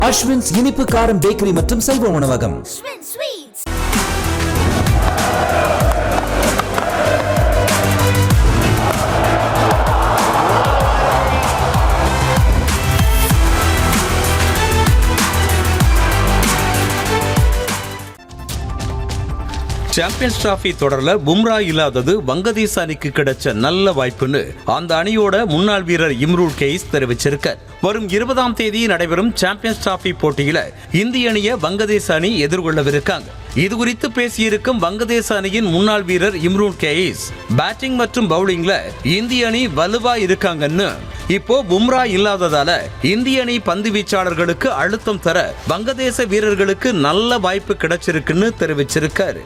அஸ்வின்ஸ் இனிப்பு காரம் பேக்கரி மற்றும் செல்வ உணவகம். சாம்பியன்ஸ் டிராபி தொடர்ல பும்ரா இல்லாதது வங்கதேச அணிக்கு கிடைச்ச நல்ல வாய்ப்புன்னு அந்த அணியோட முன்னாள் வீரர் இம்ரூல் கெய்ஸ் தெரிவிச்சிருக்கார். வரும் 20ஆம் தேதி நடைபெறும் சாம்பியன்ஸ் டிராபி போட்டியில இந்திய அணியை வங்கதேச அணி எதிர்கொள்ளவிருக்காங்க. இது குறித்து பேசியிருக்கும் வங்கதேச அணியின் முன்னாள் வீரர் இம்ரூல் கெய்ஸ், பேட்டிங் மற்றும் பவுலிங்ல இந்திய அணி வலுவா இருக்காங்கன்னு, இப்போ பும்ரா இல்லாததால இந்திய அணி பந்து வீச்சாளர்களுக்கு அழுத்தம் தர வங்கதேச வீரர்களுக்கு நல்ல வாய்ப்பு கிடைச்சிருக்குன்னு தெரிவிச்சிருக்காரு.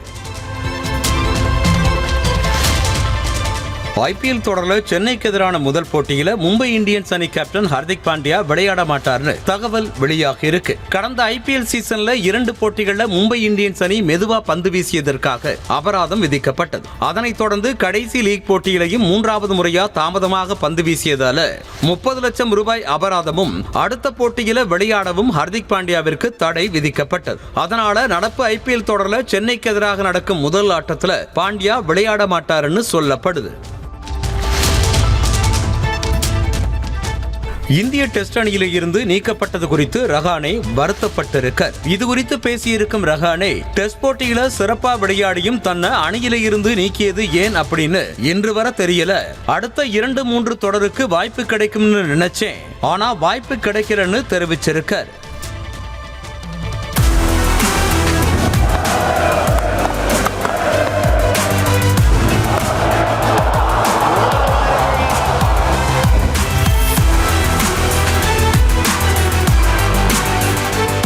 ஐபிஎல் தொடர்ல சென்னைக்கு எதிரான முதல் போட்டியில மும்பை இந்தியன்ஸ் அணி கேப்டன் ஹர்திக் பாண்டியா விளையாட மாட்டார்னு தகவல் வெளியாகி இருக்கு. கடந்த ஐபிஎல் சீசன்ல 2 போட்டிகள்ல மும்பை இந்தியன்ஸ் அணி மெதுவா பந்து வீசியதற்காக அபராதம் விதிக்கப்பட்டது. அதனைத் தொடர்ந்து கடைசி லீக் போட்டியிலையும் 3வது முறையா தாமதமாக பந்து வீசியதால 30 லட்சம் ரூபாய் அபராதமும், அடுத்த போட்டியில விளையாடவும் ஹர்திக் பாண்டியாவிற்கு தடை விதிக்கப்பட்டது. அதனால நடப்பு ஐபிஎல் தொடர்ல சென்னைக்கு எதிராக நடக்கும் முதல் ஆட்டத்துல பாண்டியா விளையாட மாட்டாருன்னு சொல்லப்படுது. இந்திய டெஸ்ட் அணியில இருந்து நீக்கப்பட்டது குறித்து ரஹானே வருத்தப்பட்டிருக்கார். இது குறித்து பேசியிருக்கும் ரஹானே, டெஸ்ட் போட்டியில சிறப்பா விளையாடியும் தன்னை அணியில இருந்து நீக்கியது ஏன் அப்படின்னு இன்று வர தெரியல. அடுத்த 2-3 தொடருக்கு வாய்ப்பு கிடைக்கும்னு நினைச்சேன், ஆனா வாய்ப்பு கிடைக்கலன்னு தெரிவிச்சிருக்கார்.